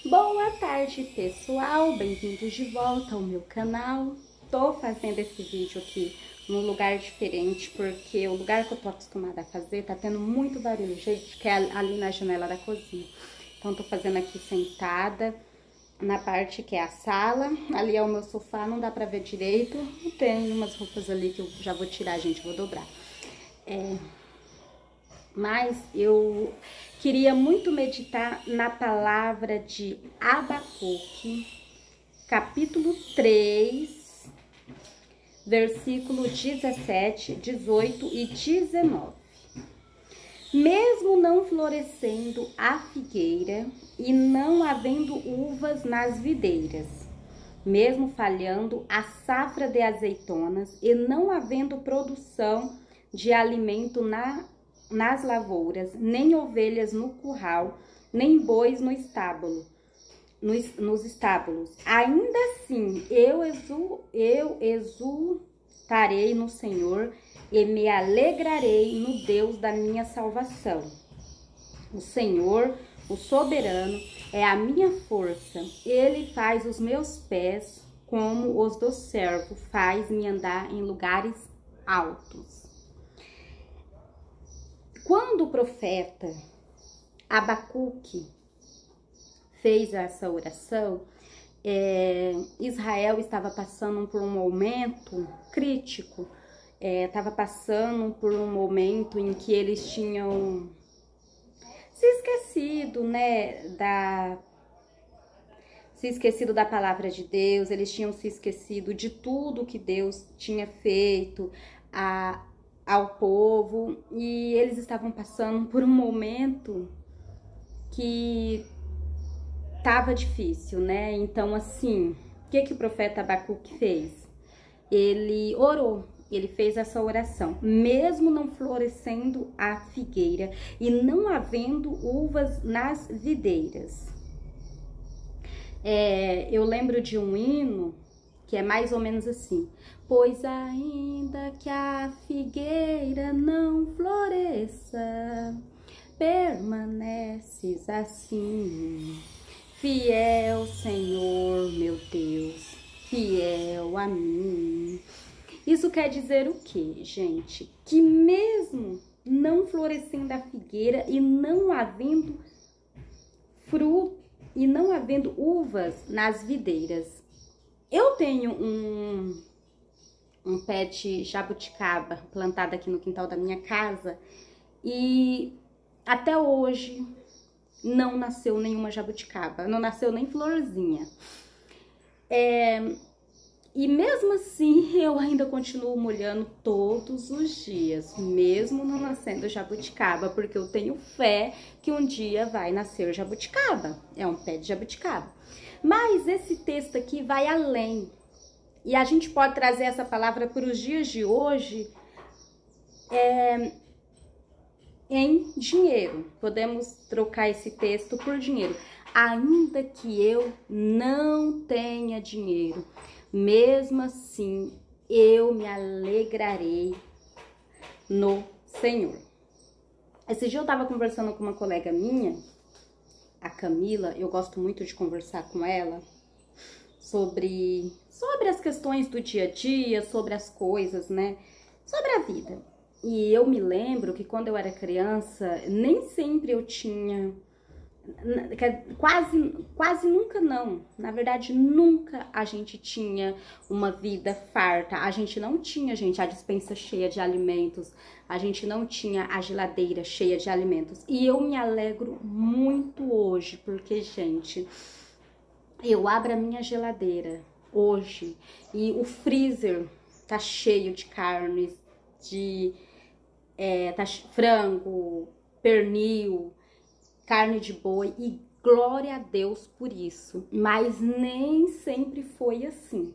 Boa tarde, pessoal, bem-vindos de volta ao meu canal. Tô fazendo esse vídeo aqui num lugar diferente, porque o lugar que eu tô acostumada a fazer tá tendo muito barulho, gente, que é ali na janela da cozinha. Então tô fazendo aqui sentada, na parte que é a sala, ali é o meu sofá, não dá pra ver direito. Tem umas roupas ali que eu já vou tirar, gente, vou dobrar. Mas eu queria muito meditar na palavra de Abacuque, capítulo 3, versículo 17, 18 e 19. Mesmo não florescendo a figueira e não havendo uvas nas videiras, mesmo falhando a safra de azeitonas e não havendo produção de alimento nas lavouras, nem ovelhas no curral, nem bois no estábulo, nos estábulos. Ainda assim, eu exultarei no Senhor e me alegrarei no Deus da minha salvação. O Senhor, o soberano, é a minha força. Ele faz os meus pés como os do servo, faz-me andar em lugares altos. Quando o profeta Abacuque fez essa oração, Israel estava passando por um momento crítico, estava passando por um momento em que eles tinham se esquecido, se esquecido da palavra de Deus, eles tinham se esquecido de tudo que Deus tinha feito ao povo, e eles estavam passando por um momento que tava difícil, né? Então, assim, o que o profeta Abacuque fez? Ele orou, ele fez essa oração. Mesmo não florescendo a figueira e não havendo uvas nas videiras. Eu lembro de um hino que é mais ou menos assim: pois ainda que a figueira não floresça, permaneces assim, fiel Senhor meu Deus, fiel a mim. Isso quer dizer o quê, gente? Que mesmo não florescendo a figueira e não havendo fruto e não havendo uvas nas videiras. Eu tenho um pé de jabuticaba plantado aqui no quintal da minha casa e até hoje não nasceu nenhuma jabuticaba, não nasceu nem florzinha. E mesmo assim eu ainda continuo molhando todos os dias, mesmo não nascendo jabuticaba, porque eu tenho fé que um dia vai nascer jabuticaba, é um pé de jabuticaba. Mas esse texto aqui vai além, e a gente pode trazer essa palavra para os dias de hoje em dinheiro. Podemos trocar esse texto por dinheiro. Ainda que eu não tenha dinheiro, mesmo assim eu me alegrarei no Senhor. Esse dia eu estava conversando com uma colega minha, a Camila. Eu gosto muito de conversar com ela sobre as questões do dia a dia, sobre as coisas, né? Sobre a vida. E eu me lembro que quando eu era criança, nem sempre eu tinha, quase nunca não, na verdade nunca a gente tinha uma vida farta. A gente não tinha, gente, a despensa cheia de alimentos, a gente não tinha a geladeira cheia de alimentos. E eu me alegro muito hoje, porque, gente, eu abro a minha geladeira hoje e o freezer tá cheio de carnes, tá frango, pernil, carne de boi, e glória a Deus por isso. Mas nem sempre foi assim.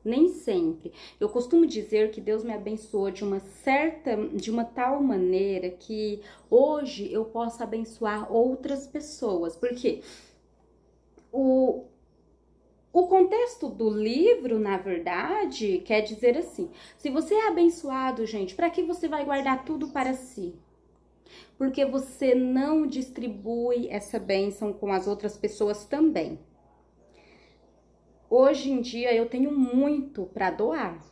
Nem sempre. Eu costumo dizer que Deus me abençoou de uma tal maneira que hoje eu posso abençoar outras pessoas. Porque o contexto do livro, na verdade, quer dizer assim: se você é abençoado, gente, para que você vai guardar tudo para si? Porque você não distribui essa bênção com as outras pessoas também. Hoje em dia eu tenho muito para doar,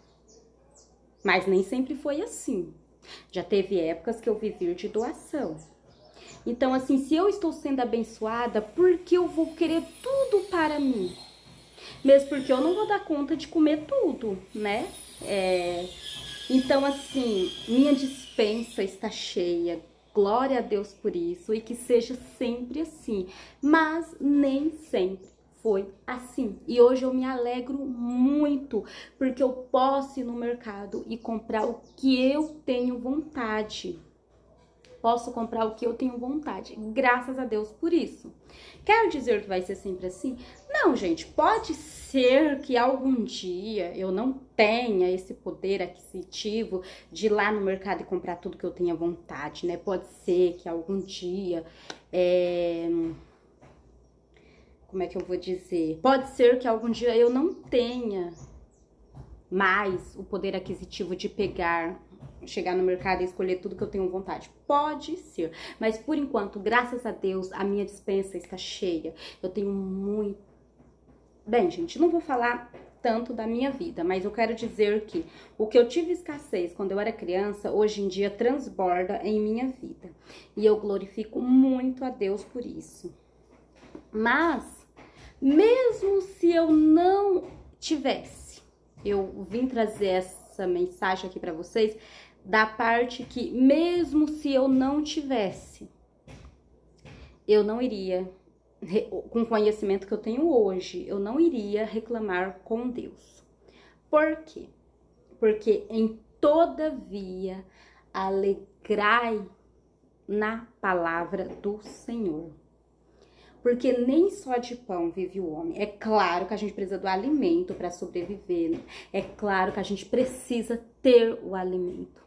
mas nem sempre foi assim. Já teve épocas que eu vivi de doação. Então, assim, se eu estou sendo abençoada, por que eu vou querer tudo para mim? Mesmo porque eu não vou dar conta de comer tudo, né? Então, assim, minha despensa está cheia. Glória a Deus por isso e que seja sempre assim. Mas nem sempre foi assim. E hoje eu me alegro muito porque eu posso ir no mercado e comprar o que eu tenho vontade. Posso comprar o que eu tenho vontade. Graças a Deus por isso. Quero dizer que vai ser sempre assim? Não, gente. Pode ser que algum dia eu não tenha esse poder aquisitivo de ir lá no mercado e comprar tudo que eu tenha vontade, né? Pode ser que algum dia... Como é que eu vou dizer? Pode ser que algum dia eu não tenha mais o poder aquisitivo de chegar no mercado e escolher tudo que eu tenho vontade. Pode ser, mas por enquanto, graças a Deus, a minha despensa está cheia. Eu tenho muito... Bem, gente, não vou falar tanto da minha vida, mas eu quero dizer que o que eu tive escassez quando eu era criança, hoje em dia transborda em minha vida. E eu glorifico muito a Deus por isso. Mas, mesmo se eu não tivesse, eu vim trazer essa mensagem aqui para vocês, da parte que mesmo se eu não tivesse, eu não iria, com o conhecimento que eu tenho hoje, eu não iria reclamar com Deus. Por quê? Porque em todavia alegrai na palavra do Senhor. Porque nem só de pão vive o homem. É claro que a gente precisa do alimento para sobreviver, né? É claro que a gente precisa ter o alimento.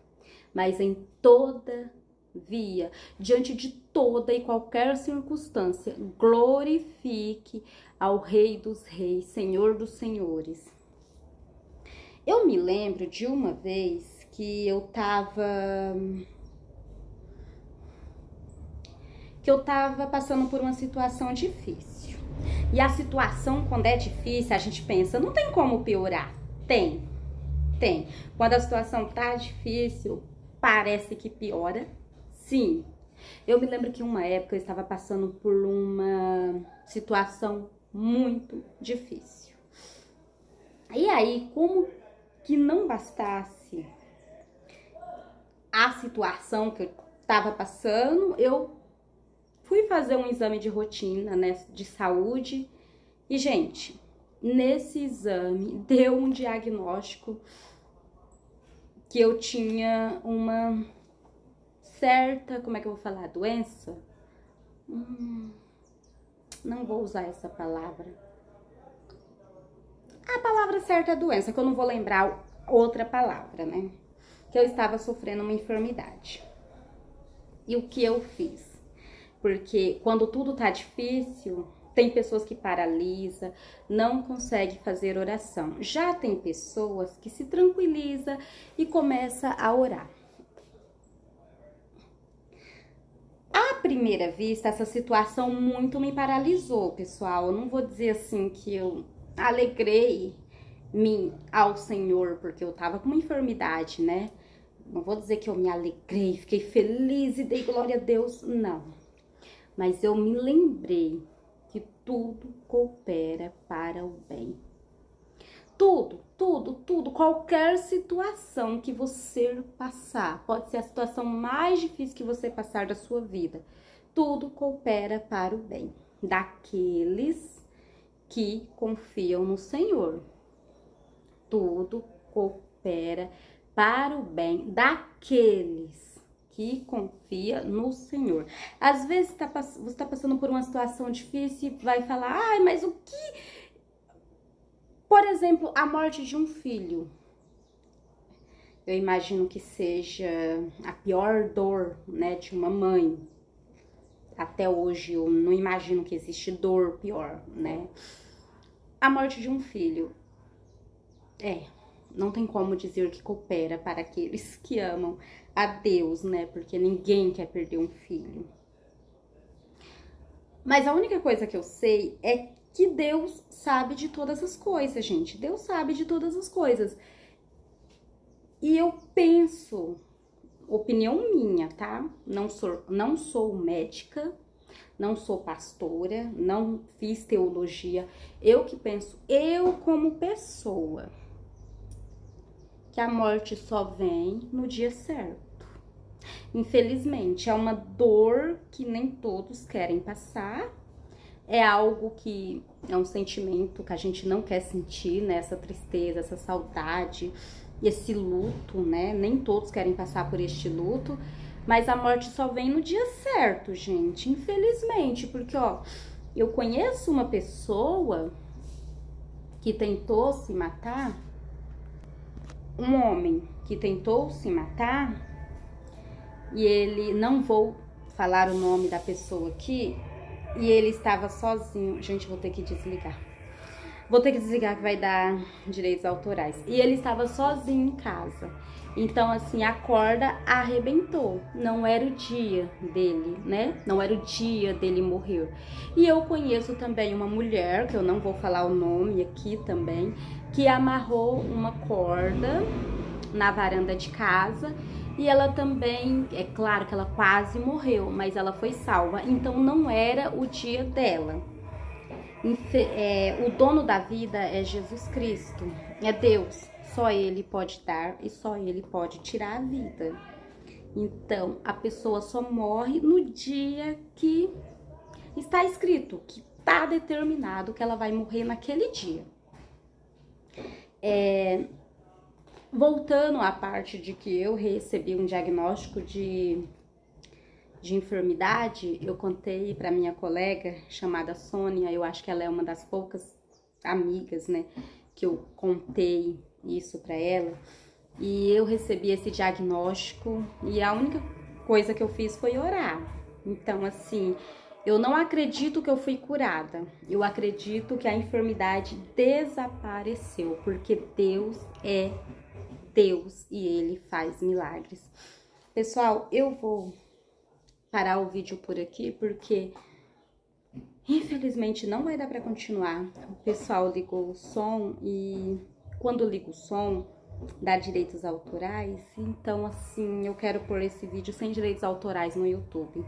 Mas em todavia, diante de toda e qualquer circunstância, glorifique ao Rei dos Reis, Senhor dos Senhores. Eu me lembro de uma vez que eu tava passando por uma situação difícil. E a situação, quando é difícil, a gente pensa, não tem como piorar. Tem. Quando a situação tá difícil, parece que piora. Sim. Eu me lembro que uma época eu estava passando por uma situação muito difícil. E aí, como que não bastasse a situação que eu estava passando, eu fui fazer um exame de rotina, né, de saúde. E, gente, nesse exame deu um diagnóstico que eu tinha uma certa, como é que eu vou falar, doença? Não vou usar essa palavra. A palavra certa é doença, que eu não vou lembrar outra palavra, né? Que eu estava sofrendo uma enfermidade. E o que eu fiz? Porque quando tudo tá difícil, tem pessoas que paralisam, não conseguem fazer oração. Já tem pessoas que se tranquilizam e começam a orar. À primeira vista, essa situação muito me paralisou, pessoal. Eu não vou dizer assim que eu alegrei-me ao Senhor, porque eu tava com uma enfermidade, né? Não vou dizer que eu me alegrei, fiquei feliz e dei glória a Deus, não. Mas eu me lembrei que tudo coopera para o bem. Tudo, qualquer situação que você passar, pode ser a situação mais difícil que você passar da sua vida, tudo coopera para o bem daqueles que confiam no Senhor. Tudo coopera para o bem daqueles que confia no Senhor. Às vezes você está passando por uma situação difícil e vai falar, ai, mas o que... Por exemplo, a morte de um filho. Eu imagino que seja a pior dor, né, de uma mãe. Até hoje eu não imagino que existe dor pior, né? A morte de um filho. Não tem como dizer que coopera para aqueles que amam a Deus, né? Porque ninguém quer perder um filho. Mas a única coisa que eu sei é que Deus sabe de todas as coisas, gente. Deus sabe de todas as coisas. E eu penso, opinião minha, tá? Não sou médica, não sou pastora, não fiz teologia. Eu que penso, eu como pessoa, que a morte só vem no dia certo. Infelizmente, é uma dor que nem todos querem passar. É algo que é um sentimento que a gente não quer sentir, né? Essa tristeza, essa saudade, esse luto, né? Nem todos querem passar por este luto. Mas a morte só vem no dia certo, gente. Infelizmente, porque, ó, eu conheço uma pessoa que tentou se matar, um homem que tentou se matar, e ele, não vou falar o nome da pessoa aqui, e ele estava sozinho. Gente, vou ter que desligar. Vou ter que desligar que vai dar direitos autorais. E ele estava sozinho em casa. Então, assim, a corda arrebentou. Não era o dia dele, né? Não era o dia dele morrer. E eu conheço também uma mulher, que eu não vou falar o nome aqui também, que amarrou uma corda na varanda de casa. E ela também, é claro que ela quase morreu, mas ela foi salva. Então, não era o dia dela. O dono da vida é Jesus Cristo, é Deus. Só Ele pode dar e só Ele pode tirar a vida. Então, a pessoa só morre no dia que está escrito, que está determinado que ela vai morrer naquele dia. Voltando à parte de que eu recebi um diagnóstico de enfermidade, eu contei para minha colega chamada Sônia, eu acho que ela é uma das poucas amigas, né, que eu contei isso para ela, e eu recebi esse diagnóstico e a única coisa que eu fiz foi orar. Então, assim, eu não acredito que eu fui curada, eu acredito que a enfermidade desapareceu, porque Deus é Deus e Ele faz milagres. Pessoal, eu vou parar o vídeo por aqui, porque infelizmente não vai dar para continuar. O pessoal ligou o som e quando liga o som dá direitos autorais. Então, assim, eu quero pôr esse vídeo sem direitos autorais no YouTube.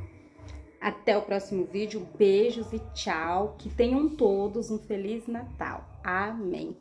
Até o próximo vídeo. Beijos e tchau. Que tenham todos um Feliz Natal. Amém.